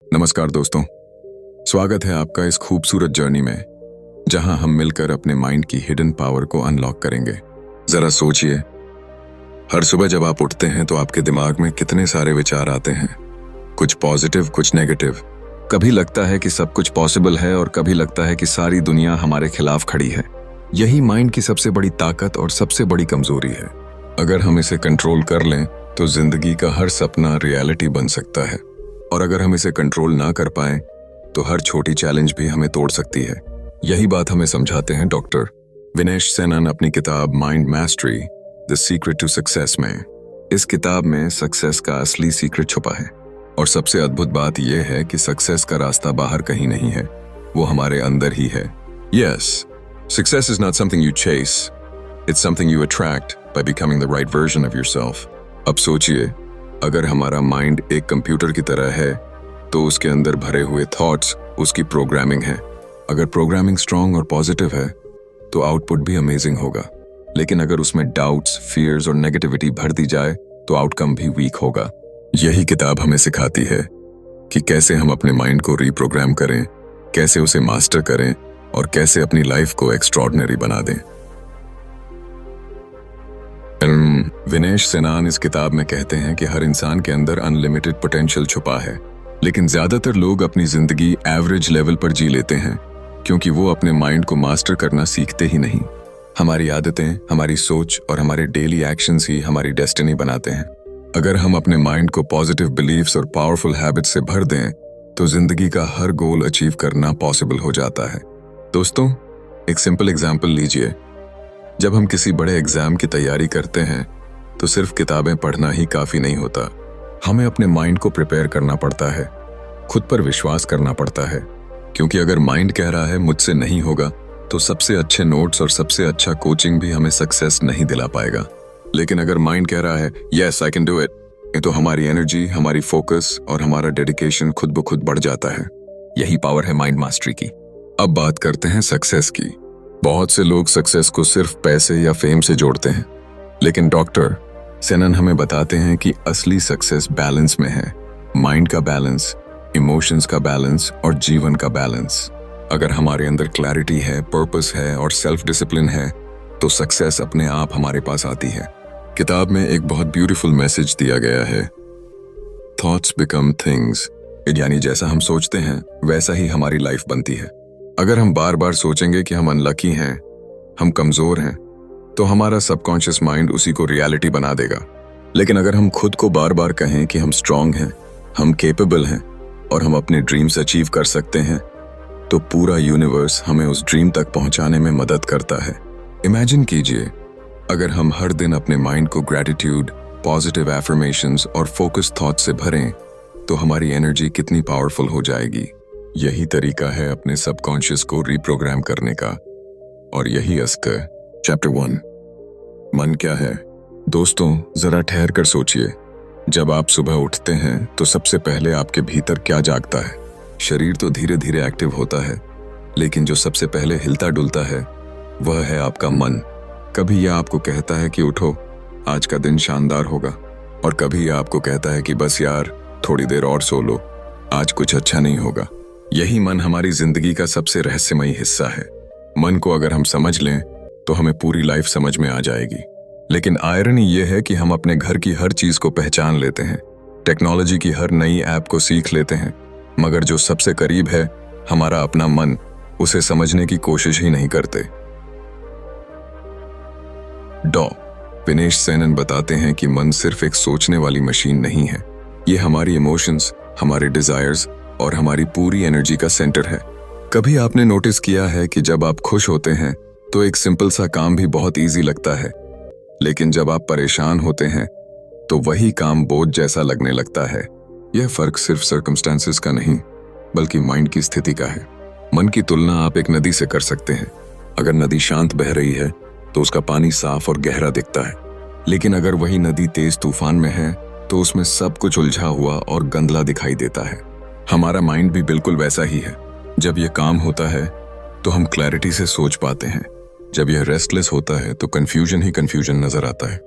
नमस्कार दोस्तों, स्वागत है आपका इस खूबसूरत जर्नी में जहां हम मिलकर अपने माइंड की हिडन पावर को अनलॉक करेंगे। जरा सोचिए, हर सुबह जब आप उठते हैं तो आपके दिमाग में कितने सारे विचार आते हैं, कुछ पॉजिटिव कुछ नेगेटिव। कभी लगता है कि सब कुछ पॉसिबल है और कभी लगता है कि सारी दुनिया हमारे खिलाफ खड़ी है। यही माइंड की सबसे बड़ी ताकत और सबसे बड़ी कमजोरी है। अगर हम इसे कंट्रोल कर लें तो जिंदगी का हर सपना रियलिटी बन सकता है, और अगर हम इसे कंट्रोल ना कर पाएं तो हर छोटी चैलेंज भी हमें तोड़ सकती है। यही बात हमें समझाते हैं डॉक्टर विनेश सेनन अपनी किताब mind mastery the secret to success में। इस किताब में सक्सेस का असली सीक्रेट छुपा है, और सबसे अद्भुत बात यह है कि सक्सेस का रास्ता बाहर कहीं नहीं है, वो हमारे अंदर ही है। Yes, success is not something you chase, it's something you attract by becoming the right version of yourself. अब सोचिए, अगर हमारा माइंड एक कंप्यूटर की तरह है तो उसके अंदर भरे हुए थॉट्स उसकी प्रोग्रामिंग है। अगर प्रोग्रामिंग स्ट्रांग और पॉजिटिव है तो आउटपुट भी अमेजिंग होगा, लेकिन अगर उसमें डाउट्स, फियर्स और नेगेटिविटी भर दी जाए तो आउटकम भी वीक होगा। यही किताब हमें सिखाती है कि कैसे हम अपने माइंड को रीप्रोग्राम करें, कैसे उसे मास्टर करें और कैसे अपनी लाइफ को एक्स्ट्रॉर्डिनरी बना दें। विनेश सेनान इस किताब में कहते हैं कि हर इंसान के अंदर अनलिमिटेड पोटेंशियल छुपा है, लेकिन ज्यादातर लोग अपनी जिंदगी एवरेज लेवल पर जी लेते हैं क्योंकि वो अपने माइंड को मास्टर करना सीखते ही नहीं। हमारी आदतें, हमारी सोच और हमारे डेली एक्शंस ही हमारी डेस्टिनी बनाते हैं। अगर हम अपने माइंड को पॉजिटिव बिलीव्स और पावरफुल हैबिट्स से भर दें तो जिंदगी का हर गोल अचीव करना पॉसिबल हो जाता है। दोस्तों, एक सिंपल एग्जाम्पल लीजिए। जब हम किसी बड़े एग्जाम की तैयारी करते हैं तो सिर्फ किताबें पढ़ना ही काफी नहीं होता, हमें अपने माइंड को प्रिपेयर करना पड़ता है, खुद पर विश्वास करना पड़ता है, क्योंकि अगर माइंड कह रहा है मुझसे नहीं होगा तो सबसे अच्छे नोट्स और सबसे अच्छा कोचिंग भी हमें सक्सेस नहीं दिला पाएगा। लेकिन अगर माइंड कह रहा है yes I can do it, तो हमारी एनर्जी, हमारी फोकस और हमारा डेडिकेशन खुद ब खुद बढ़ जाता है। यही पावर है माइंड मास्टरी की। अब बात करते हैं सक्सेस की। बहुत से लोग सक्सेस को सिर्फ पैसे या फेम से जोड़ते हैं, लेकिन डॉक्टर सेनन हमें बताते हैं कि असली सक्सेस बैलेंस में है। माइंड का बैलेंस, इमोशंस का बैलेंस और जीवन का बैलेंस। अगर हमारे अंदर क्लैरिटी है, पर्पस है और सेल्फ डिसिप्लिन है तो सक्सेस अपने आप हमारे पास आती है। किताब में एक बहुत ब्यूटीफुल मैसेज दिया गया है, थॉट्स बिकम थिंग्स, यानी जैसा हम सोचते हैं वैसा ही हमारी लाइफ बनती है। अगर हम बार बार सोचेंगे कि हम अनलकी हैं, हम कमजोर हैं, तो हमारा सबकॉन्शियस माइंड उसी को रियलिटी बना देगा। लेकिन अगर हम खुद को बार बार कहें कि हम स्ट्रांग हैं, हम केपेबल हैं और हम अपने ड्रीम्स अचीव कर सकते हैं, तो पूरा यूनिवर्स हमें उस ड्रीम तक पहुंचाने में मदद करता है। इमेजिन कीजिए, अगर हम हर दिन अपने माइंड को ग्रैटिट्यूड, पॉजिटिव एफर्मेशंस और फोकस थॉट से भरें तो हमारी एनर्जी कितनी पावरफुल हो जाएगी। यही तरीका है अपने सबकॉन्शियस को रीप्रोग्राम करने का, और यही अस्कर चैप्टर 1 मन क्या है। दोस्तों, जरा ठहर कर सोचिए, जब आप सुबह उठते हैं तो सबसे पहले आपके भीतर क्या जागता है? शरीर तो धीरे धीरे एक्टिव होता है, लेकिन जो सबसे पहले हिलता डुलता है वह है आपका मन। कभी यह आपको कहता है कि उठो, आज का दिन शानदार होगा, और कभी यह आपको कहता है कि बस यार थोड़ी देर और सो लो, आज कुछ अच्छा नहीं होगा। यही मन हमारी जिंदगी का सबसे रहस्यमयी हिस्सा है। मन को अगर हम समझ लें तो हमें पूरी लाइफ समझ में आ जाएगी। लेकिन आयरनी यह है कि हम अपने घर की हर चीज को पहचान लेते हैं, टेक्नोलॉजी की हर नई ऐप को सीख लेते हैं, मगर जो सबसे करीब है, हमारा अपना मन, उसे समझने की कोशिश ही नहीं करते। डॉ विनेश सेनन बताते हैं कि मन सिर्फ एक सोचने वाली मशीन नहीं है, ये हमारी इमोशंस, हमारे डिजायर्स और हमारी पूरी एनर्जी का सेंटर है। कभी आपने नोटिस किया है कि जब आप खुश होते हैं तो एक सिंपल सा काम भी बहुत इजी लगता है, लेकिन जब आप परेशान होते हैं तो वही काम बोझ जैसा लगने लगता है। यह फर्क सिर्फ सर्कमस्टेंसेस का नहीं, बल्कि माइंड की स्थिति का है। मन की तुलना आप एक नदी से कर सकते हैं। अगर नदी शांत बह रही है तो उसका पानी साफ और गहरा दिखता है, लेकिन अगर वही नदी तेज तूफान में है तो उसमें सब कुछ उलझा हुआ और गंदला दिखाई देता है। हमारा माइंड भी बिल्कुल वैसा ही है। जब यह काम होता है तो हम क्लैरिटी से सोच पाते हैं, जब यह रेस्टलेस होता है तो कंफ्यूजन ही कंफ्यूजन नजर आता है।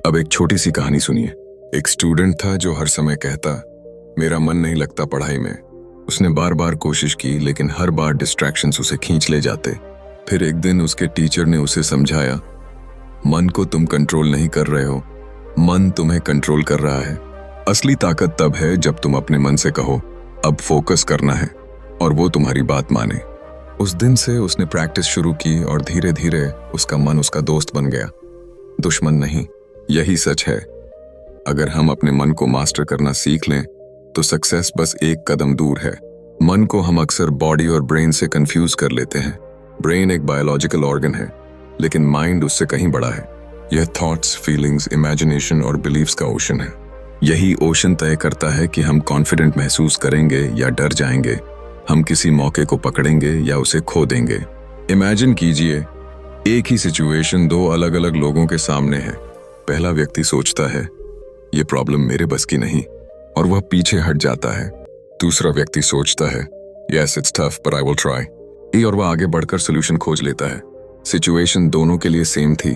अब एक छोटी सी कहानी सुनिए। एक स्टूडेंट था जो हर समय कहता, मेरा मन नहीं लगता पढ़ाई में, उसने बार बार कोशिश की, लेकिन हर बार डिस्ट्रैक्शंस उसे खींच ले जाते। फिर एक दिन उसके टीचर ने उसे समझाया, मन को तुम कंट्रोल नहीं कर रहे हो, मन तुम्हें कंट्रोल कर रहा है। असली ताकत तब है जब तुम अपने मन से कहो अब फोकस करना है, और वो तुम्हारी बात माने। उस दिन से उसने प्रैक्टिस शुरू की और धीरे धीरे उसका मन उसका दोस्त बन गया, दुश्मन नहीं। यही सच है, अगर हम अपने मन को मास्टर करना सीख लें तो सक्सेस बस एक कदम दूर है। मन को हम अक्सर बॉडी और ब्रेन से कंफ्यूज कर लेते हैं। ब्रेन एक बायोलॉजिकल ऑर्गन है, लेकिन माइंड उससे कहीं बड़ा है। यह थॉट्स, फीलिंग्स, इमेजिनेशन और बिलीव्स का ओशन है। यही ओशन तय करता है कि हम कॉन्फिडेंट महसूस करेंगे या डर जाएंगे, हम किसी मौके को पकड़ेंगे या उसे खो देंगे। इमेजिन कीजिए, एक ही सिचुएशन दो अलग अलग लोगों के सामने है। पहला व्यक्ति सोचता है ये प्रॉब्लम मेरे बस की नहीं, और वह पीछे हट जाता है। दूसरा व्यक्ति सोचता है yes it's tough but I will try, और वह आगे बढ़कर सोल्यूशन खोज लेता है। सिचुएशन दोनों के लिए सेम थी,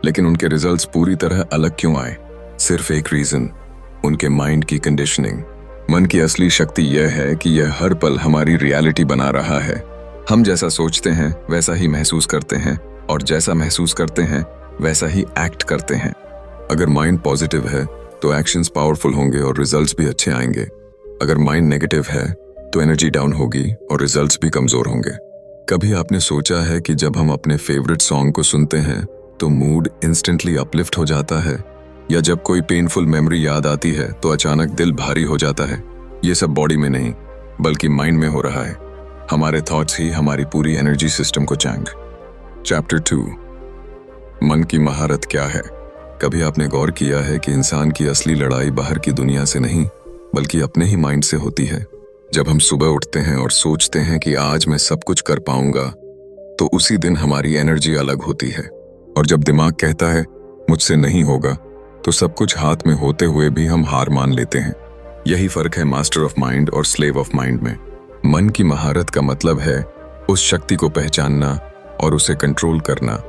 लेकिन उनके रिजल्ट्स पूरी तरह अलग क्यों आए? सिर्फ एक रीजन, उनके माइंड की कंडीशनिंग। मन की असली शक्ति यह है कि यह हर पल हमारी रियलिटी बना रहा है। हम जैसा सोचते हैं वैसा ही महसूस करते हैं, और जैसा महसूस करते हैं वैसा ही एक्ट करते हैं। अगर माइंड पॉजिटिव है तो एक्शंस पावरफुल होंगे और रिजल्ट्स भी अच्छे आएंगे। अगर माइंड नेगेटिव है तो एनर्जी डाउन होगी और रिजल्ट्स भी कमजोर होंगे। कभी आपने सोचा है कि जब हम अपने फेवरेट सॉन्ग को सुनते हैं तो मूड इंस्टेंटली अपलिफ्ट हो जाता है, या जब कोई पेनफुल मेमोरी याद आती है तो अचानक दिल भारी हो जाता है? ये सब बॉडी में नहीं बल्कि माइंड में हो रहा है। हमारे थॉट्स ही हमारी पूरी एनर्जी सिस्टम को चैंग। चैप्टर 2, मन की महारत क्या है? कभी आपने गौर किया है कि इंसान की असली लड़ाई बाहर की दुनिया से नहीं बल्कि अपने ही माइंड से होती है? जब हम सुबह उठते हैं और सोचते हैं कि आज मैं सब कुछ कर पाऊंगा, तो उसी दिन हमारी एनर्जी अलग होती है। और जब दिमाग कहता है मुझसे नहीं होगा, तो सब कुछ हाथ में होते हुए भी हम हार मान लेते हैं। यही फर्क है मास्टर ऑफ माइंड और स्लेव ऑफ माइंड में। मन की महारत का मतलब है उस शक्ति को पहचानना और उसे कंट्रोल करना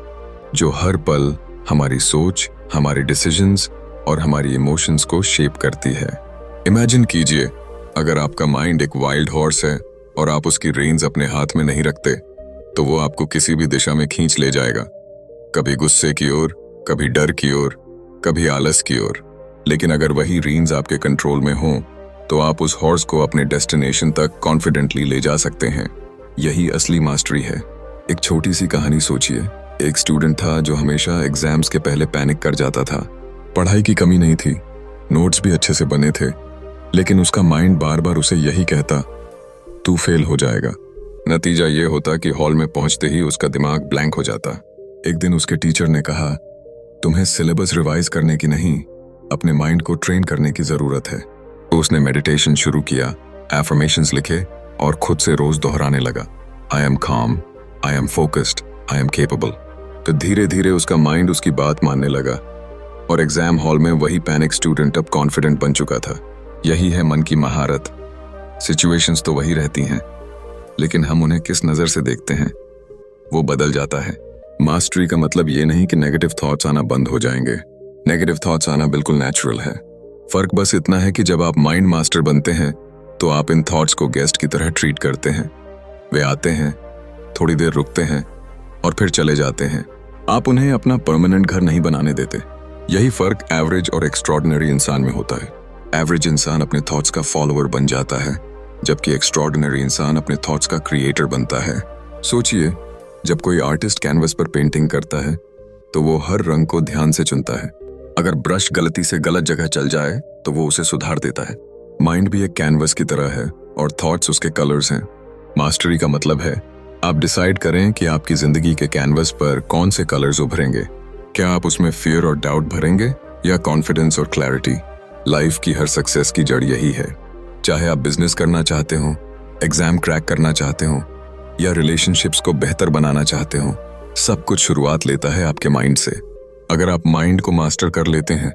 जो हर पल हमारी सोच, हमारे डिसीजंस और हमारी इमोशंस को शेप करती है। इमेजिन कीजिए, अगर आपका माइंड एक वाइल्ड हॉर्स है और आप उसकी रेन्स अपने हाथ में नहीं रखते, तो वो आपको किसी भी दिशा में खींच ले जाएगा, कभी गुस्से की ओर, कभी डर की ओर, कभी आलस की ओर। लेकिन अगर वही रेन्स आपके कंट्रोल में हों, तो आप उस हॉर्स को अपने डेस्टिनेशन तक कॉन्फिडेंटली ले जा सकते हैं। यही असली मास्टरी है। एक छोटी सी कहानी सोचिए। एक स्टूडेंट था जो हमेशा एग्जाम्स के पहले पैनिक कर जाता था। पढ़ाई की कमी नहीं थी, नोट्स भी अच्छे से बने थे, लेकिन उसका माइंड बार बार उसे यही कहता, तू फेल हो जाएगा। नतीजा ये होता कि हॉल में पहुंचते ही उसका दिमाग ब्लैंक हो जाता। एक दिन उसके टीचर ने कहा, तुम्हें सिलेबस रिवाइज करने की नहीं, अपने माइंड को ट्रेन करने की जरूरत है। तो उसने मेडिटेशन शुरू किया, एफर्मेशंस लिखे और खुद से रोज दोहराने लगा, आई एम काम, I am focused, I am capable. तो धीरे धीरे उसका माइंड उसकी बात मानने लगा, और एग्जाम हॉल में वही पैनिक स्टूडेंट अब कॉन्फिडेंट बन चुका था। यही है मन की महारत। सिचुएशंस तो वही रहती हैं, लेकिन हम उन्हें किस नजर से देखते हैं वो बदल जाता है। मास्टरी का मतलब ये नहीं कि नेगेटिव थॉट्स आना बंद हो जाएंगे। नेगेटिव थॉट्स आना बिल्कुल नेचुरल है। फर्क बस इतना है कि जब आप माइंड मास्टर बनते हैं तो आप इन थॉट्स को गेस्ट की तरह ट्रीट करते हैं। वे आते हैं, थोड़ी देर रुकते हैं और फिर चले जाते हैं। आप उन्हें अपना परमानेंट घर नहीं बनाने देते। यही फर्क एवरेज और एक्स्ट्रॉर्डिनरी इंसान में होता है। एवरेज इंसान अपने थॉट्स का फॉलोअर बन जाता है, जबकि एक्स्ट्रॉर्डिनरी इंसान अपने थॉट्स का क्रिएटर बनता है। सोचिए, जब कोई आर्टिस्ट कैनवस पर पेंटिंग करता है तो वो हर रंग को ध्यान से चुनता है। अगर ब्रश गलती से गलत जगह चल जाए तो वो उसे सुधार देता है। माइंड भी एक कैनवस की तरह है और थॉट्स उसके कलर्स हैं। मास्टरी का मतलब है आप डिसाइड करें कि आपकी जिंदगी के कैनवस पर कौन से कलर्स उभरेंगे। क्या आप उसमें फियर और डाउट भरेंगे या कॉन्फिडेंस और क्लैरिटी? लाइफ की हर सक्सेस की जड़ यही है। चाहे आप बिजनेस करना चाहते हो, एग्जाम क्रैक करना चाहते हो या रिलेशनशिप्स को बेहतर बनाना चाहते हो, सब कुछ शुरुआत लेता है आपके माइंड से। अगर आप माइंड को मास्टर कर लेते हैं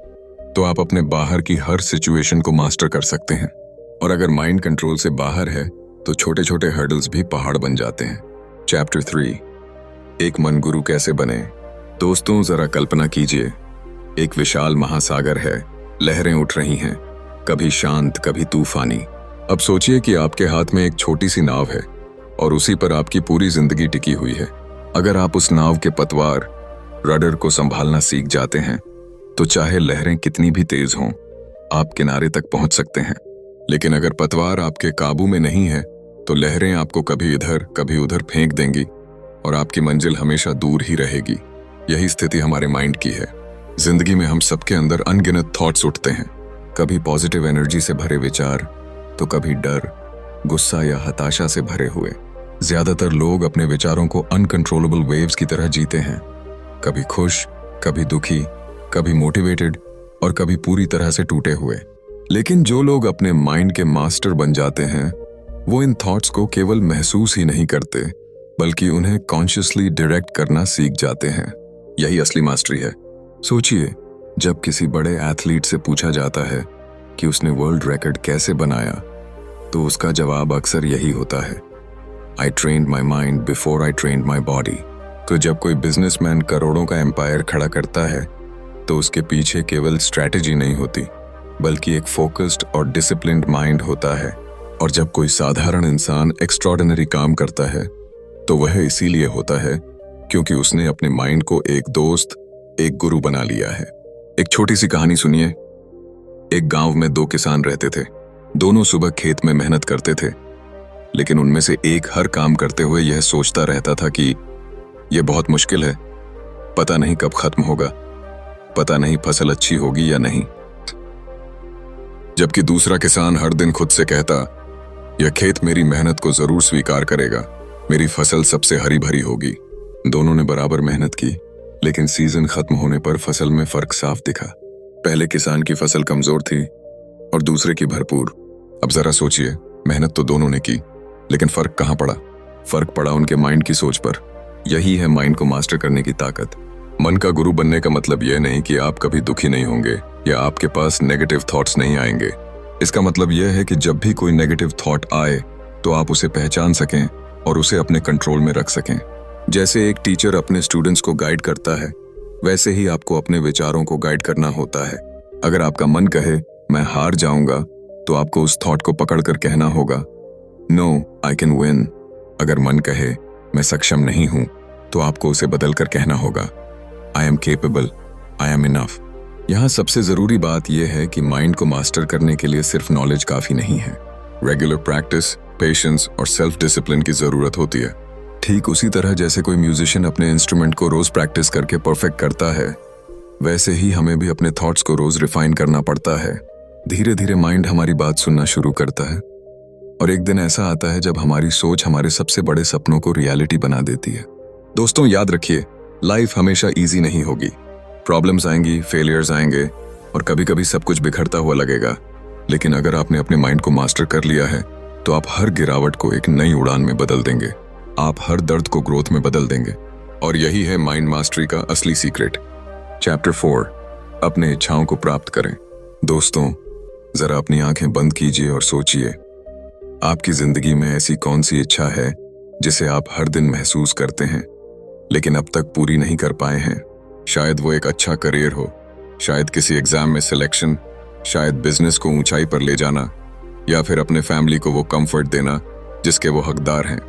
तो आप अपने बाहर की हर सिचुएशन को मास्टर कर सकते हैं, और अगर माइंड कंट्रोल से बाहर है तो छोटे छोटे हर्डल्स भी पहाड़ बन जाते हैं। चैप्टर 3, एक मन गुरु कैसे बने। दोस्तों, जरा कल्पना कीजिए, एक विशाल महासागर है, लहरें उठ रही हैं, कभी शांत कभी तूफानी। अब सोचिए कि आपके हाथ में एक छोटी सी नाव है और उसी पर आपकी पूरी जिंदगी टिकी हुई है। अगर आप उस नाव के पतवार रडर को संभालना सीख जाते हैं तो चाहे लहरें कितनी भी तेज हों, आप किनारे तक पहुंच सकते हैं। लेकिन अगर पतवार आपके काबू में नहीं है तो लहरें आपको कभी इधर कभी उधर फेंक देंगी और आपकी मंजिल हमेशा दूर ही रहेगी। यही स्थिति हमारे माइंड की है। जिंदगी में हम सबके अंदर अनगिनत थॉट्स उठते हैं, कभी पॉजिटिव एनर्जी से भरे विचार तो कभी डर, गुस्सा या हताशा से भरे हुए। ज्यादातर लोग अपने विचारों को अनकंट्रोलेबल वेव्स की तरह जीते हैं, कभी खुश, कभी दुखी, कभी मोटिवेटेड और कभी पूरी तरह से टूटे हुए। लेकिन जो लोग अपने माइंड के मास्टर बन जाते हैं वो इन थॉट्स को केवल महसूस ही नहीं करते बल्कि उन्हें कॉन्शियसली डायरेक्ट करना सीख जाते हैं। यही असली मास्टरी है। सोचिए, जब किसी बड़े एथलीट से पूछा जाता है कि उसने वर्ल्ड रिकॉर्ड कैसे बनाया तो उसका जवाब अक्सर यही होता है, I trained my mind before I trained my body. तो जब कोई बिजनेसमैन करोड़ों का एम्पायर खड़ा करता है तो उसके पीछे केवल स्ट्रैटेजी नहीं होती बल्कि एक फोकस्ड और डिसिप्लिन्ड माइंड होता है। और जब कोई साधारण इंसान एक्स्ट्रॉर्डिनरी काम करता है तो वह इसीलिए होता है क्योंकि उसने अपने माइंड को एक दोस्त, एक गुरु बना लिया है। एक छोटी सी कहानी सुनिए। एक गांव में दो किसान रहते थे। दोनों सुबह खेत में मेहनत करते थे, लेकिन उनमें से एक हर काम करते हुए यह सोचता रहता था कि यह बहुत मुश्किल है, पता नहीं कब खत्म होगा, पता नहीं फसल अच्छी होगी या नहीं। जबकि दूसरा किसान हर दिन खुद से कहता, यह खेत मेरी मेहनत को जरूर स्वीकार करेगा, मेरी फसल सबसे हरी भरी होगी। दोनों ने बराबर मेहनत की, लेकिन सीजन खत्म होने पर फसल में फर्क साफ दिखा। पहले किसान की फसल कमजोर थी और दूसरे की भरपूर। अब जरा सोचिए, मेहनत तो दोनों ने की, लेकिन फर्क कहां पड़ा? फर्क पड़ा उनके माइंड की सोच पर। यही है माइंड को मास्टर करने की ताकत। मन का गुरु बनने का मतलब यह नहीं कि आप कभी दुखी नहीं होंगे या आपके पास नेगेटिव थॉट्स नहीं आएंगे। इसका मतलब यह है कि जब भी कोई नेगेटिव थॉट आए तो आप उसे पहचान सकें और उसे अपने कंट्रोल में रख सकें। जैसे एक टीचर अपने स्टूडेंट्स को गाइड करता है, वैसे ही आपको अपने विचारों को गाइड करना होता है। अगर आपका मन कहे मैं हार जाऊंगा तो आपको उस थॉट को पकड़कर कहना होगा, नो आई कैन विन। अगर मन कहे मैं सक्षम नहीं हूं तो आपको उसे बदलकर कहना होगा, I am capable, I am enough. यहाँ सबसे जरूरी बात यह है कि माइंड को मास्टर करने के लिए सिर्फ नॉलेज काफी नहीं है। रेगुलर प्रैक्टिस, पेशेंस और सेल्फ डिसिप्लिन की जरूरत होती है। ठीक उसी तरह जैसे कोई म्यूजिशियन अपने इंस्ट्रूमेंट को रोज प्रैक्टिस करके परफेक्ट करता है, वैसे ही हमें भी अपने थॉट्स को रोज रिफाइन करना पड़ता है। धीरे धीरे माइंड हमारी बात सुनना शुरू करता है और एक दिन ऐसा आता है जब हमारी सोच हमारे सबसे बड़े सपनों को रियलिटी बना देती है। दोस्तों, याद रखिए, लाइफ हमेशा इजी नहीं होगी। प्रॉब्लम्स आएंगी, फेलियर्स आएंगे और कभी कभी सब कुछ बिखरता हुआ लगेगा। लेकिन अगर आपने अपने माइंड को मास्टर कर लिया है तो आप हर गिरावट को एक नई उड़ान में बदल देंगे। आप हर दर्द को ग्रोथ में बदल देंगे। और यही है माइंड मास्टरी का असली सीक्रेट। चैप्टर 4, अपने इच्छाओं को प्राप्त करें। दोस्तों, जरा अपनी आंखें बंद कीजिए और सोचिए, आपकी जिंदगी में ऐसी कौन सी इच्छा है जिसे आप हर दिन महसूस करते हैं लेकिन अब तक पूरी नहीं कर पाए हैं। शायद वो एक अच्छा करियर हो, शायद किसी एग्जाम में सिलेक्शन, शायद बिजनेस को ऊंचाई पर ले जाना, या फिर अपने फैमिली को वो कंफर्ट देना जिसके वो हकदार हैं।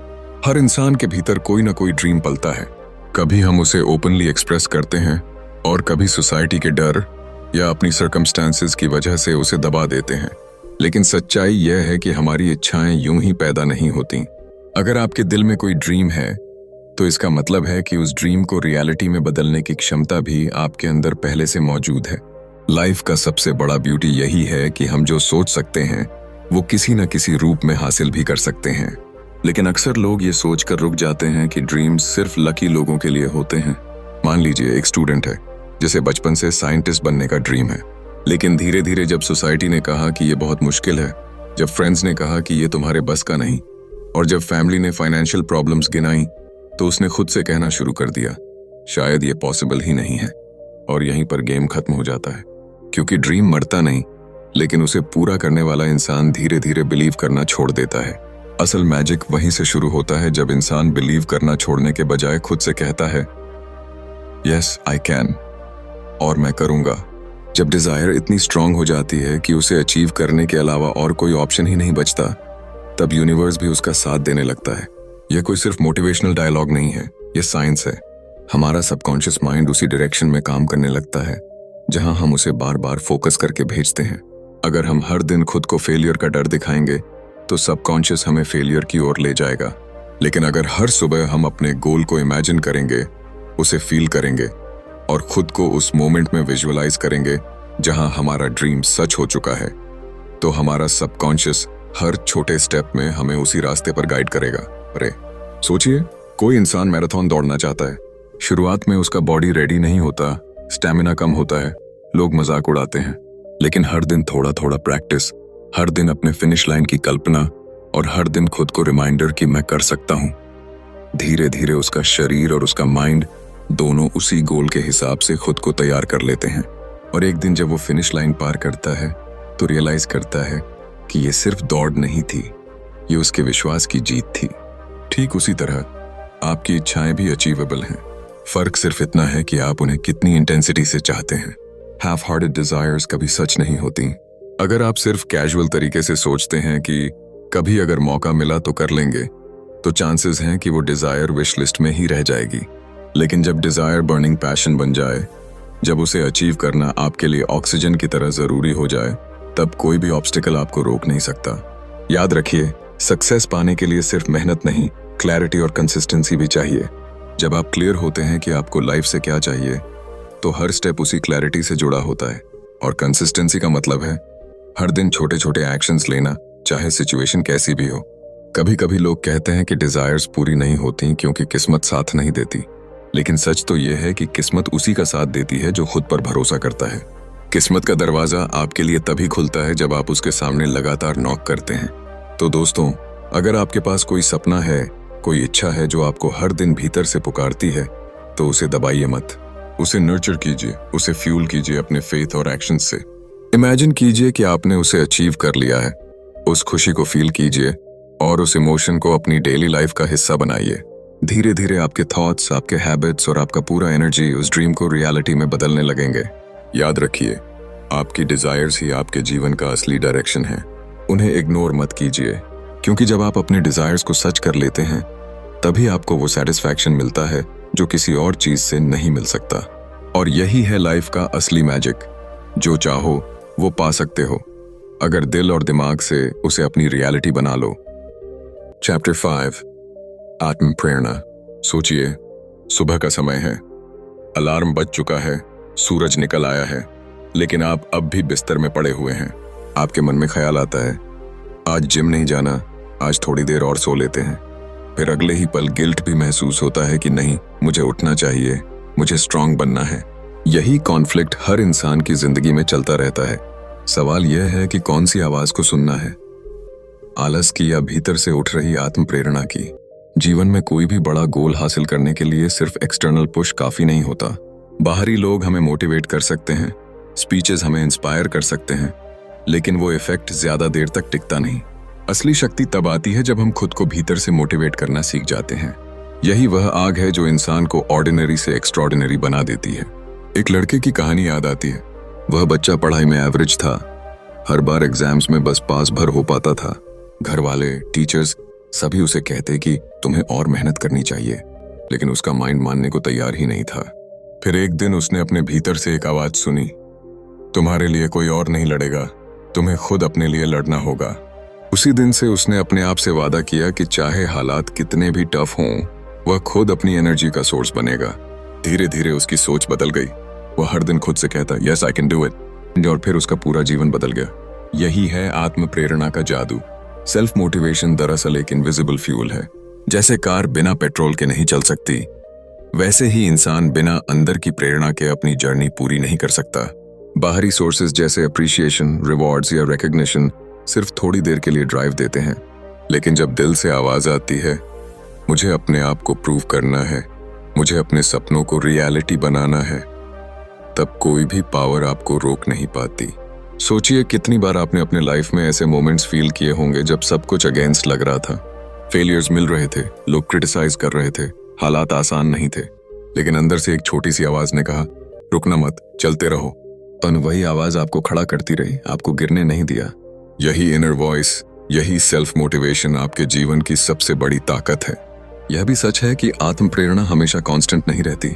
हर इंसान के भीतर कोई ना कोई ड्रीम पलता है। कभी हम उसे ओपनली एक्सप्रेस करते हैं और कभी सोसाइटी के डर या अपनी सर्कमस्टेंसेस की वजह से उसे दबा देते हैं। लेकिन सच्चाई यह है कि हमारी इच्छाएं यूं ही पैदा नहीं होती। अगर आपके दिल में कोई ड्रीम है तो इसका मतलब है कि उस ड्रीम को रियलिटी में बदलने की क्षमता भी आपके अंदर पहले से मौजूद है। लाइफ का सबसे बड़ा ब्यूटी यही है कि हम जो सोच सकते हैं वो किसी न किसी रूप में हासिल भी कर सकते हैं। लेकिन अक्सर लोग ये सोचकर रुक जाते हैं कि ड्रीम्स सिर्फ लकी लोगों के लिए होते हैं। मान लीजिए एक स्टूडेंट है जिसे बचपन से साइंटिस्ट बनने का ड्रीम है, लेकिन धीरे धीरे जब सोसाइटी ने कहा कि ये बहुत मुश्किल है, जब फ्रेंड्स ने कहा कि ये तुम्हारे बस का नहीं, और जब फैमिली ने फाइनेंशियल प्रॉब्लम्स गिनाई, तो उसने खुद से कहना शुरू कर दिया, शायद ये पॉसिबल ही नहीं है। और यहीं पर गेम खत्म हो जाता है, क्योंकि ड्रीम मरता नहीं, लेकिन उसे पूरा करने वाला इंसान धीरे धीरे बिलीव करना छोड़ देता है। असल मैजिक वहीं से शुरू होता है जब इंसान बिलीव करना छोड़ने के बजाय खुद से कहता है, यस आई कैन, और मैं करूंगा, जब डिजायर इतनी स्ट्रांग हो जाती है कि उसे अचीव करने के अलावा और कोई ऑप्शन ही नहीं बचता, तब यूनिवर्स भी उसका साथ देने लगता है। यह कोई सिर्फ मोटिवेशनल डायलॉग नहीं है, यह साइंस है। हमारा सबकॉन्शियस माइंड उसी डायरेक्शन में काम करने लगता है जहां हम उसे बार बार फोकस करके भेजते हैं। अगर हम हर दिन खुद को फेलियर का डर दिखाएंगे तो सबकॉन्शियस हमें फेलियर की ओर ले जाएगा। लेकिन अगर हर सुबह हम अपने गोल को इमेजिन करेंगे, उसे फील करेंगे और खुद को उस मोमेंट में विजुअलाइज करेंगे जहां हमारा ड्रीम सच हो चुका है, तो हमारा सबकॉन्शियस हर छोटे स्टेप में हमें उसी रास्ते पर गाइड करेगा। अरे सोचिए, कोई इंसान मैराथन दौड़ना चाहता है। शुरुआत में उसका बॉडी रेडी नहीं होता, स्टैमिना कम होता है, लोग मजाक उड़ाते हैं। लेकिन हर दिन थोड़ा थोड़ा प्रैक्टिस, हर दिन अपने फिनिश लाइन की कल्पना और हर दिन खुद को रिमाइंडर कि मैं कर सकता हूं, धीरे धीरे उसका शरीर और उसका माइंड दोनों उसी गोल के हिसाब से खुद को तैयार कर लेते हैं। और एक दिन जब वो फिनिश लाइन पार करता है तो रियलाइज करता है कि ये सिर्फ दौड़ नहीं थी, ये उसके विश्वास की जीत थी। ठीक उसी तरह आपकी इच्छाएं भी अचीवेबल हैं। फर्क सिर्फ इतना है कि आप उन्हें कितनी इंटेंसिटी से चाहते हैं। हाफ हार्टेड डिजायर्स कभी सच नहीं होती। अगर आप सिर्फ कैजुअल तरीके से सोचते हैं कि कभी अगर मौका मिला तो कर लेंगे, तो चांसेस हैं कि वो डिजायर विश लिस्ट में ही रह जाएगी। लेकिन जब डिजायर बर्निंग पैशन बन जाए, जब उसे अचीव करना आपके लिए ऑक्सीजन की तरह जरूरी हो जाए, तब कोई भी ऑब्स्टिकल आपको रोक नहीं सकता। याद रखिए, सक्सेस पाने के लिए सिर्फ मेहनत नहीं, क्लैरिटी और कंसिस्टेंसी भी चाहिए। जब आप क्लियर होते हैं कि आपको लाइफ से क्या चाहिए, तो हर स्टेप उसी क्लैरिटी से जुड़ा होता है। और कंसिस्टेंसी का मतलब है हर दिन छोटे छोटे एक्शंस लेना, चाहे सिचुएशन कैसी भी हो। कभी कभी लोग कहते हैं कि डिजायर्स पूरी नहीं होती क्योंकि किस्मत साथ नहीं देती, लेकिन सच तो यह है कि किस्मत उसी का साथ देती है जो खुद पर भरोसा करता है। किस्मत का दरवाजा आपके लिए तभी खुलता है जब आप उसके सामने लगातार नॉक करते हैं। तो दोस्तों, अगर आपके पास कोई सपना है, कोई इच्छा है जो आपको हर दिन भीतर से पुकारती है, तो उसे दबाइए मत। उसे नर्चर कीजिए, उसे फ्यूल कीजिए अपने फेथ और एक्शन से। इमेजिन कीजिए कि आपने उसे अचीव कर लिया है। उस खुशी को फील कीजिए और उस इमोशन को अपनी डेली लाइफ का हिस्सा बनाइए। धीरे धीरे आपके थॉट्स, आपके हैबिट्स और आपका पूरा एनर्जी उस ड्रीम को रियलिटी में बदलने लगेंगे। याद रखिए, आपकी डिजायर्स ही आपके जीवन का असली डायरेक्शन है। उन्हें इग्नोर मत कीजिए, क्योंकि जब आप अपने डिजायर्स को सच कर लेते हैं, तभी आपको वो सेटिस्फैक्शन मिलता है जो किसी और चीज से नहीं मिल सकता। और यही है लाइफ का असली मैजिक। जो चाहो वो पा सकते हो, अगर दिल और दिमाग से उसे अपनी रियलिटी बना लो। चैप्टर 5, आत्म प्रेरणा। सोचिए, सुबह का समय है, अलार्म बज चुका है, सूरज निकल आया है, लेकिन आप अब भी बिस्तर में पड़े हुए हैं। आपके मन में ख्याल आता है, आज जिम नहीं जाना, आज थोड़ी देर और सो लेते हैं। फिर अगले ही पल गिल्ट भी महसूस होता है कि नहीं, मुझे उठना चाहिए, मुझे स्ट्रांग बनना है। यही कॉन्फ्लिक्ट हर इंसान की जिंदगी में चलता रहता है। सवाल यह है कि कौन सी आवाज को सुनना है, आलस की या भीतर से उठ रही आत्म प्रेरणा की। जीवन में कोई भी बड़ा गोल हासिल करने के लिए सिर्फ एक्सटर्नल पुश काफी नहीं होता। बाहरी लोग हमें मोटिवेट कर सकते हैं, स्पीचेस हमें इंस्पायर कर सकते हैं, लेकिन वो इफेक्ट ज्यादा देर तक टिकता नहीं। असली शक्ति तब आती है जब हम खुद को भीतर से मोटिवेट करना सीख जाते हैं। यही वह आग है जो इंसान को ऑर्डिनरी से एक्स्ट्रॉर्डिनरी बना देती है। एक लड़के की कहानी याद आती है। वह बच्चा पढ़ाई में एवरेज था, हर बार एग्जाम्स में बस पास भर हो पाता था। घर वाले, टीचर्स सभी उसे कहते कि तुम्हें और मेहनत करनी चाहिए, लेकिन उसका माइंड मानने को तैयार ही नहीं था। फिर एक दिन उसने अपने भीतर से एक आवाज सुनी, तुम्हारे लिए कोई और नहीं लड़ेगा, तुम्हें खुद अपने लिए लड़ना होगा। उसी दिन से उसने अपने आप से वादा किया कि चाहे हालात कितने भी टफ हों, वह खुद अपनी एनर्जी का सोर्स बनेगा। धीरे धीरे उसकी सोच बदल गई। वह हर दिन खुद से कहता, yes I can do it, और फिर उसका पूरा जीवन बदल गया। यही है आत्म प्रेरणा का जादू। सेल्फ मोटिवेशन दरअसल एक इनविजिबल फ्यूल है। जैसे कार बिना पेट्रोल के नहीं चल सकती, वैसे ही इंसान बिना अंदर की प्रेरणा के अपनी जर्नी पूरी नहीं कर सकता। बाहरी सोर्सेज जैसे अप्रिसिएशन, रिवॉर्ड्स या रिकॉग्निशन सिर्फ थोड़ी देर के लिए ड्राइव देते हैं, लेकिन जब दिल से आवाज आती है, मुझे अपने आप को प्रूव करना है, मुझे अपने सपनों को रियलिटी बनाना है, तब कोई भी पावर आपको रोक नहीं पाती। सोचिए कितनी बार आपने अपने लाइफ में ऐसे मोमेंट्स फील किए होंगे जब सब कुछ अगेंस्ट लग रहा था। फेलियर्स मिल रहे थे, लोग क्रिटिसाइज कर रहे थे, हालात आसान नहीं थे, लेकिन अंदर से एक छोटी सी आवाज ने कहा, रुकना मत, चलते रहो। और वही आवाज आपको खड़ा करती रही, आपको गिरने नहीं दिया। यही इनर वॉइस, यही सेल्फ मोटिवेशन आपके जीवन की सबसे बड़ी ताकत है। यह भी सच है कि आत्म प्रेरणा हमेशा कांस्टेंट नहीं रहती।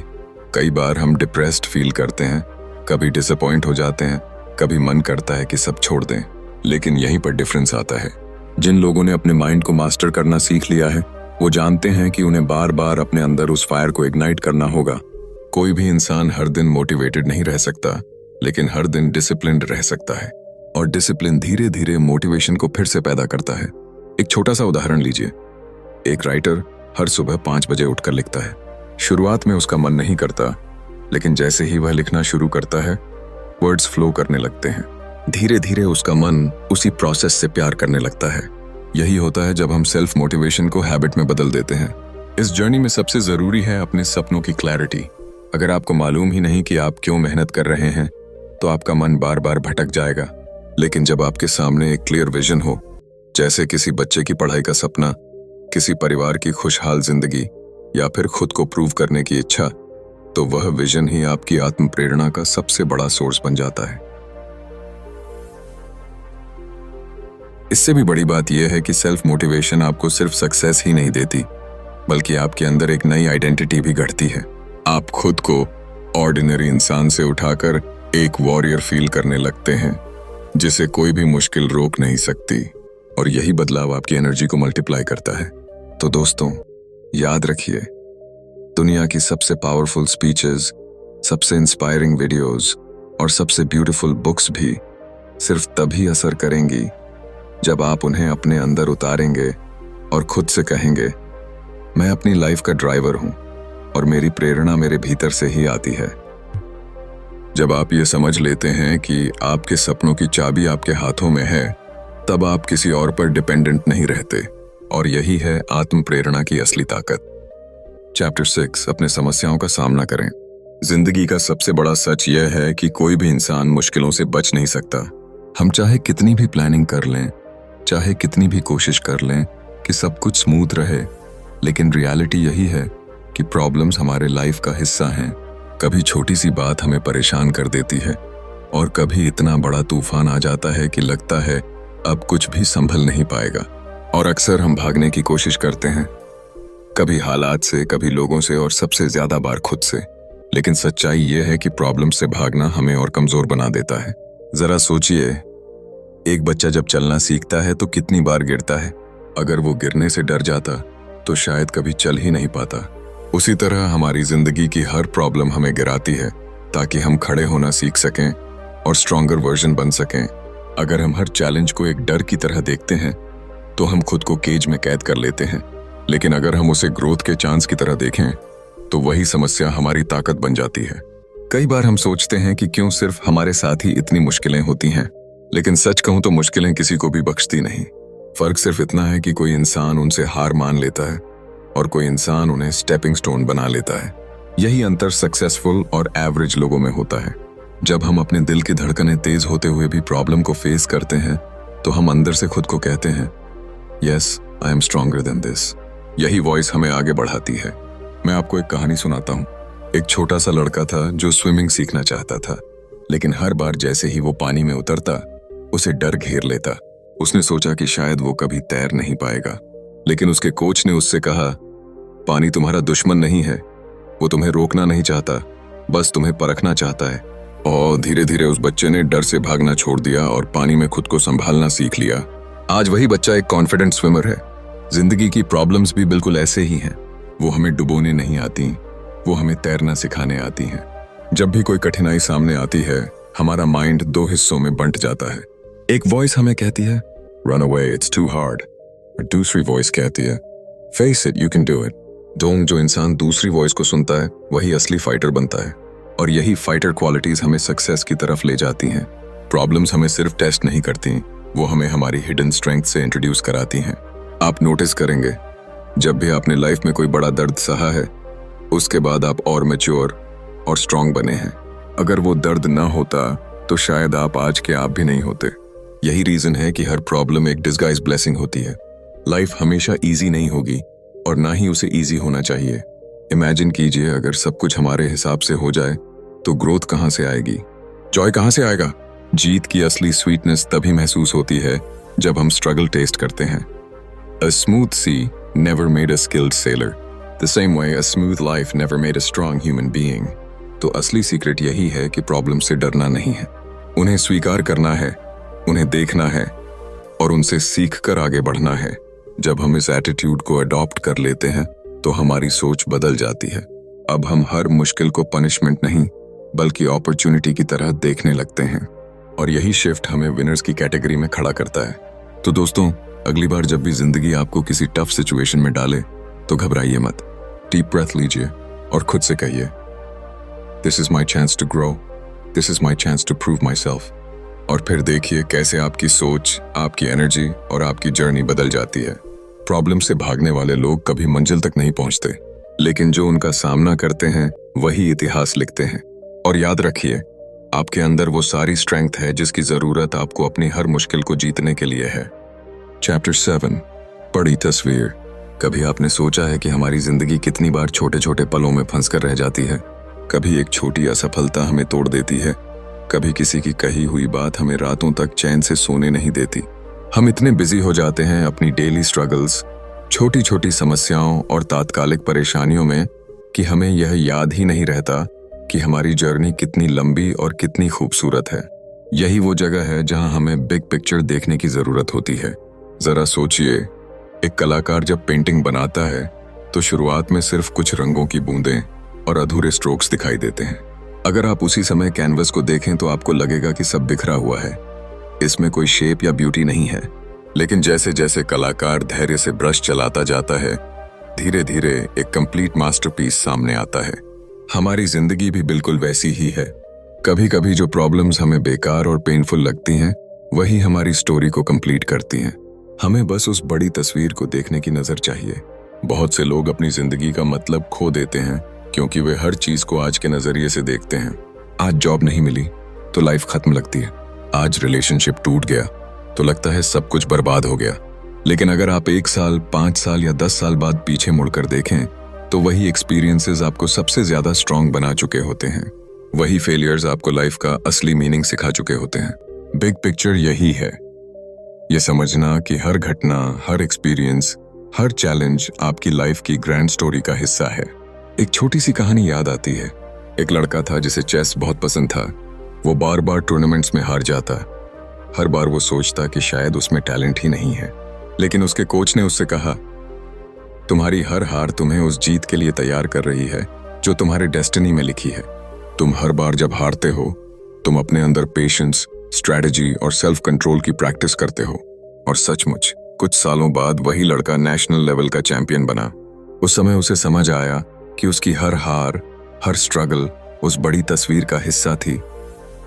कई बार हम डिप्रेस्ड फील करते हैं, कभी डिसअपॉइंट हो जाते हैं, कभी मन करता है कि सब छोड़ दें। लेकिन यहीं पर डिफरेंस आता है। जिन लोगों ने अपने माइंड को मास्टर करना सीख लिया है, वो जानते हैं कि उन्हें बार बार अपने अंदर उस फायर को इग्नाइट करना होगा। कोई भी इंसान हर दिन मोटिवेटेड नहीं रह सकता, लेकिन हर दिन डिसिप्लिन्ड रह सकता है। और डिसिप्लिन धीरे धीरे मोटिवेशन को फिर से पैदा करता है। एक छोटा सा उदाहरण लीजिए। एक राइटर हर सुबह 5 बजे उठकर लिखता है। शुरुआत में उसका मन नहीं करता, लेकिन जैसे ही वह लिखना शुरू करता है, वर्ड्स फ्लो करने लगते हैं। धीरे धीरे उसका मन उसी प्रोसेस से प्यार करने लगता है। यही होता है जब हम सेल्फ मोटिवेशन को हैबिट में बदल देते हैं। इस जर्नी में सबसे जरूरी है अपने सपनों की क्लैरिटी। अगर आपको मालूम ही नहीं कि आप क्यों मेहनत कर रहे हैं, तो आपका मन बार बार भटक जाएगा। लेकिन जब आपके सामने एक क्लियर विजन हो, जैसे किसी बच्चे की पढ़ाई का सपना, किसी परिवार की खुशहाल जिंदगी, या फिर खुद को प्रूव करने की इच्छा, तो वह विजन ही आपकी आत्म प्रेरणा का सबसे बड़ा सोर्स बन जाता है। इससे भी बड़ी बात यह है कि सेल्फ मोटिवेशन आपको सिर्फ सक्सेस ही नहीं देती, बल्कि आपके अंदर एक नई आइडेंटिटी भी गढ़ती है। आप खुद को ऑर्डिनरी इंसान से उठाकर एक वॉरियर फील करने लगते हैं, जिसे कोई भी मुश्किल रोक नहीं सकती। और यही बदलाव आपकी एनर्जी को मल्टीप्लाई करता है। तो दोस्तों, याद रखिए, दुनिया की सबसे पावरफुल स्पीचेस, सबसे इंस्पायरिंग वीडियोस और सबसे ब्यूटीफुल बुक्स भी सिर्फ तभी असर करेंगी जब आप उन्हें अपने अंदर उतारेंगे और खुद से कहेंगे, मैं अपनी लाइफ का ड्राइवर हूं और मेरी प्रेरणा मेरे भीतर से ही आती है। जब आप ये समझ लेते हैं कि आपके सपनों की चाबी आपके हाथों में है, तब आप किसी और पर डिपेंडेंट नहीं रहते। और यही है आत्म प्रेरणा की असली ताकत। चैप्टर 6, अपने समस्याओं का सामना करें। जिंदगी का सबसे बड़ा सच यह है कि कोई भी इंसान मुश्किलों से बच नहीं सकता। हम चाहे कितनी भी प्लानिंग कर लें, चाहे कितनी भी कोशिश कर लें कि सब कुछ स्मूथ रहे, लेकिन रियलिटी यही है कि प्रॉब्लम्स हमारे लाइफ का हिस्सा हैं। कभी छोटी सी बात हमें परेशान कर देती है, और कभी इतना बड़ा तूफान आ जाता है कि लगता है अब कुछ भी संभल नहीं पाएगा। और अक्सर हम भागने की कोशिश करते हैं, कभी हालात से, कभी लोगों से, और सबसे ज्यादा बार खुद से। लेकिन सच्चाई यह है कि प्रॉब्लम से भागना हमें और कमजोर बना देता है। जरा सोचिए, एक बच्चा जब चलना सीखता है तो कितनी बार गिरता है। अगर वो गिरने से डर जाता तो शायद कभी चल ही नहीं पाता। उसी तरह हमारी जिंदगी की हर प्रॉब्लम हमें गिराती है, ताकि हम खड़े होना सीख सकें और स्ट्रॉन्गर वर्जन बन सकें। अगर हम हर चैलेंज को एक डर की तरह देखते हैं, तो हम खुद को केज में कैद कर लेते हैं। लेकिन अगर हम उसे ग्रोथ के चांस की तरह देखें, तो वही समस्या हमारी ताकत बन जाती है। कई बार हम सोचते हैं कि क्यों सिर्फ हमारे साथ ही इतनी मुश्किलें होती हैं, लेकिन सच कहूं तो मुश्किलें किसी को भी बख्शती नहीं। फर्क सिर्फ इतना है कि कोई इंसान उनसे हार मान लेता है और कोई इंसान उन्हें स्टेपिंग स्टोन बना लेता है। यही अंतर सक्सेसफुल और एवरेज लोगों में होता है। जब हम अपने दिल की धड़कनें तेज होते हुए भी प्रॉब्लम को फेस करते हैं, तो हम अंदर से खुद को कहते हैं, yes, I am stronger than this. यही वॉइस हमें आगे बढ़ाती है। मैं आपको एक कहानी सुनाता हूँ। एक छोटा सा लड़का था जो स्विमिंग सीखना चाहता था, लेकिन हर बार जैसे ही वो पानी में उतरता, उसे डर घेर लेता। उसने सोचा कि शायद वो कभी तैर नहीं पाएगा, लेकिन उसके कोच ने उससे कहा, पानी तुम्हारा दुश्मन नहीं है, वो तुम्हें रोकना नहीं चाहता, बस तुम्हें परखना चाहता है। और धीरे धीरे उस बच्चे ने डर से भागना छोड़ दिया और पानी में खुद को संभालना सीख लिया। आज वही बच्चा एक कॉन्फिडेंट स्विमर है। जिंदगी की प्रॉब्लम्स भी बिल्कुल ऐसे ही हैं। वो हमें डुबोने नहीं आती, वो हमें तैरना सिखाने आती हैं। जब भी कोई कठिनाई सामने आती है, हमारा माइंड 2 हिस्सों में बंट जाता है। एक वॉइस हमें कहती है, run away, it's too hard, और दूसरी वॉइस कहती है, face it, you can do it. जो इंसान दूसरी वॉइस को सुनता है, वही असली फाइटर बनता है। और यही फाइटर क्वालिटीज हमें सक्सेस की तरफ ले जाती हैं। प्रॉब्लम्स हमें सिर्फ टेस्ट नहीं करती, वो हमें हमारी हिडन स्ट्रेंथ से इंट्रोड्यूस कराती हैं। आप नोटिस करेंगे, जब भी आपने लाइफ में कोई बड़ा दर्द सहा है, उसके बाद आप और मैच्योर और स्ट्रांग बने हैं। अगर वो दर्द ना होता तो शायद आप आज के आप भी नहीं होते। यही रीजन है कि हर प्रॉब्लम एक डिस्गाइज ब्लेसिंग होती है। लाइफ हमेशा इजी नहीं होगी और ना ही उसे इजी होना चाहिए। इमेजिन कीजिए, अगर सब कुछ हमारे हिसाब से हो जाए तो ग्रोथ कहाँ से आएगी। जॉय कहाँ से आएगा? जीत की असली स्वीटनेस तभी महसूस होती है जब हम स्ट्रगल टेस्ट करते हैं। A smooth sea never made a skilled sailor. The same way a smooth life never made a strong human being. तो असली सीक्रेट यही है कि प्रॉब्लम से डरना नहीं है, उन्हें स्वीकार करना है, उन्हें देखना है और उनसे सीख कर आगे बढ़ना है। जब हम इस एटीट्यूड को अडॉप्ट कर लेते हैं तो हमारी सोच बदल जाती है। अब हम हर मुश्किल को पनिशमेंट नहीं बल्कि अपॉर्चुनिटी की तरह देखने लगते हैं और यही शिफ्ट हमें विनर्स की कैटेगरी में खड़ा करता है। तो दोस्तों, अगली बार जब भी जिंदगी आपको किसी टफ सिचुएशन में डाले तो घबराइए मत। डीप ब्रेथ लीजिए और खुद से कहिए, this is my chance to grow, this is my chance to prove myself. और फिर देखिए कैसे आपकी सोच, आपकी एनर्जी और आपकी जर्नी बदल जाती है। प्रॉब्लम से भागने वाले लोग कभी मंजिल तक नहीं पहुंचते, लेकिन जो उनका सामना करते हैं वही इतिहास लिखते हैं। और याद रखिए, आपके अंदर वो सारी स्ट्रेंथ है जिसकी जरूरत आपको अपनी हर मुश्किल को जीतने के लिए है। चैप्टर 7, बड़ी तस्वीर। कभी आपने सोचा है कि हमारी जिंदगी कितनी बार छोटे छोटे पलों में फंस कर रह जाती है? कभी एक छोटी असफलता हमें तोड़ देती है, कभी किसी की कही हुई बात हमें रातों तक चैन से सोने नहीं देती। हम इतने बिजी हो जाते हैं अपनी डेली स्ट्रगल्स, छोटी छोटी समस्याओं और तात्कालिक परेशानियों में कि हमें यह याद ही नहीं रहता कि हमारी जर्नी कितनी लंबी और कितनी खूबसूरत है। यही वो जगह है जहां हमें बिग पिक्चर देखने की जरूरत होती है। जरा सोचिए, एक कलाकार जब पेंटिंग बनाता है तो शुरुआत में सिर्फ कुछ रंगों की बूंदें और अधूरे स्ट्रोक्स दिखाई देते हैं। अगर आप उसी समय कैनवस को देखें तो आपको लगेगा कि सब बिखरा हुआ है, इसमें कोई शेप या ब्यूटी नहीं है। लेकिन जैसे जैसे कलाकार धैर्य से ब्रश चलाता जाता है, धीरे धीरे एक कंप्लीट मास्टरपीस सामने आता है। हमारी जिंदगी भी बिल्कुल वैसी ही है। कभी कभी जो प्रॉब्लम्स हमें बेकार और पेनफुल लगती हैं, वही हमारी स्टोरी को कंप्लीट करती हैं। हमें बस उस बड़ी तस्वीर को देखने की नजर चाहिए। बहुत से लोग अपनी जिंदगी का मतलब खो देते हैं क्योंकि वे हर चीज को आज के नजरिए से देखते हैं। आज जॉब नहीं मिली तो लाइफ खत्म लगती है, आज रिलेशनशिप टूट गया तो लगता है सब कुछ बर्बाद हो गया। लेकिन अगर आप 1 साल, 5 साल या 10 साल बाद पीछे मुड़कर देखें तो वही एक्सपीरियंसेस आपको सबसे ज्यादा स्ट्रांग बना चुके होते हैं। वही फेलियर्स आपको लाइफ का असली मीनिंग सिखा चुके होते हैं। बिग पिक्चर यही है, ये समझना कि हर घटना, हर एक्सपीरियंस, हर चैलेंज आपकी लाइफ की ग्रैंड स्टोरी का हिस्सा है। एक छोटी सी कहानी याद आती है। एक लड़का था जिसे चेस बहुत पसंद था। वो बार बार टूर्नामेंट्स में हार जाता। हर बार वो सोचता कि शायद उसमें टैलेंट ही नहीं है। लेकिन उसके कोच ने उससे कहा, तुम्हारी हर हार तुम्हें उस जीत के लिए तैयार कर रही है जो तुम्हारे डेस्टिनी में लिखी है। तुम हर बार जब हारते हो, तुम अपने अंदर पेशेंस, स्ट्रैटेजी और सेल्फ कंट्रोल की प्रैक्टिस करते हो। और सचमुच कुछ सालों बाद वही लड़का नेशनल लेवल का चैंपियन बना। उस समय उसे समझ आया कि उसकी हर हार, हर स्ट्रगल उस बड़ी तस्वीर का हिस्सा थी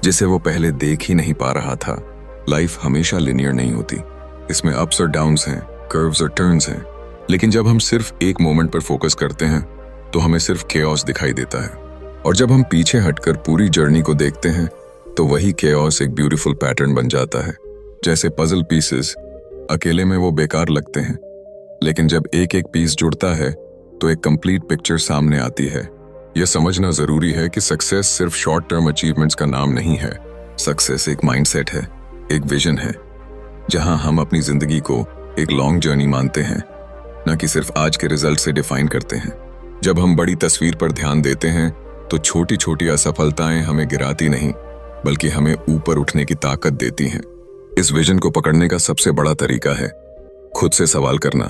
जिसे वो पहले देख ही नहीं पा रहा था। लाइफ हमेशा लिनियर नहीं होती, इसमें अप्स और डाउन्स हैं, कर्व्स और टर्न्स हैं। लेकिन जब हम सिर्फ एक मोमेंट पर फोकस करते हैं तो हमें सिर्फ केओस दिखाई देता है, और जब हम पीछे हटकर पूरी जर्नी को देखते हैं तो वही केओस एक ब्यूटीफुल पैटर्न बन जाता है। जैसे पजल पीसेस, अकेले में वो बेकार लगते हैं, लेकिन जब एक एक पीस जुड़ता है तो एक कंप्लीट पिक्चर सामने आती है। यह समझना जरूरी है कि सक्सेस सिर्फ शॉर्ट टर्म अचीवमेंट्स का नाम नहीं है। सक्सेस एक माइंडसेट है, एक विजन है, जहां हम अपनी जिंदगी को एक लॉन्ग जर्नी मानते हैं, न कि सिर्फ आज के रिजल्ट से डिफाइन करते हैं। जब हम बड़ी तस्वीर पर ध्यान देते हैं तो छोटी छोटी असफलताएं हमें गिराती नहीं बल्कि हमें ऊपर उठने की ताकत देती हैं। इस विजन को पकड़ने का सबसे बड़ा तरीका है खुद से सवाल करना।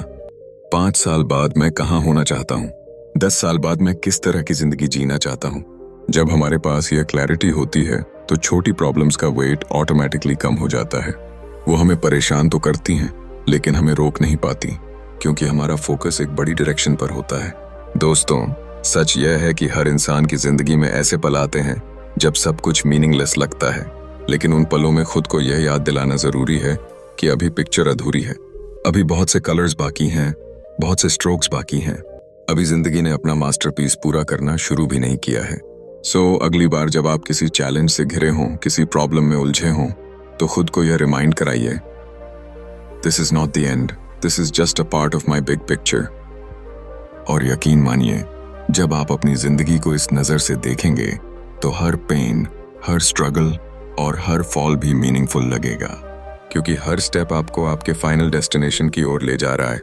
5 साल बाद मैं कहाँ होना चाहता हूँ? 10 साल बाद मैं किस तरह की जिंदगी जीना चाहता हूँ? जब हमारे पास यह क्लैरिटी होती है तो छोटी प्रॉब्लम्स का वेट ऑटोमेटिकली कम हो जाता है। वो हमें परेशान तो करती हैं लेकिन हमें रोक नहीं पाती, क्योंकि हमारा फोकस एक बड़ी डायरेक्शन पर होता है। दोस्तों, सच यह है कि हर इंसान की जिंदगी में ऐसे पल आते हैं जब सब कुछ मीनिंगलेस लगता है, लेकिन उन पलों में खुद को यह याद दिलाना जरूरी है कि अभी पिक्चर अधूरी है, अभी बहुत से कलर्स बाकी हैं, बहुत से स्ट्रोक्स बाकी हैं, अभी जिंदगी ने अपना मास्टरपीस पूरा करना शुरू भी नहीं किया है। सो अगली बार जब आप किसी चैलेंज से घिरे हों, किसी प्रॉब्लम में उलझे हों, तो खुद को यह रिमाइंड कराइए, this is not the end, this is just a part of my big picture. और यकीन मानिए, जब आप अपनी जिंदगी को इस नजर से देखेंगे तो हर पेन, हर स्ट्रगल और हर फॉल भी मीनिंगफुल लगेगा, क्योंकि हर स्टेप आपको आपके फाइनल डेस्टिनेशन की ओर ले जा रहा है।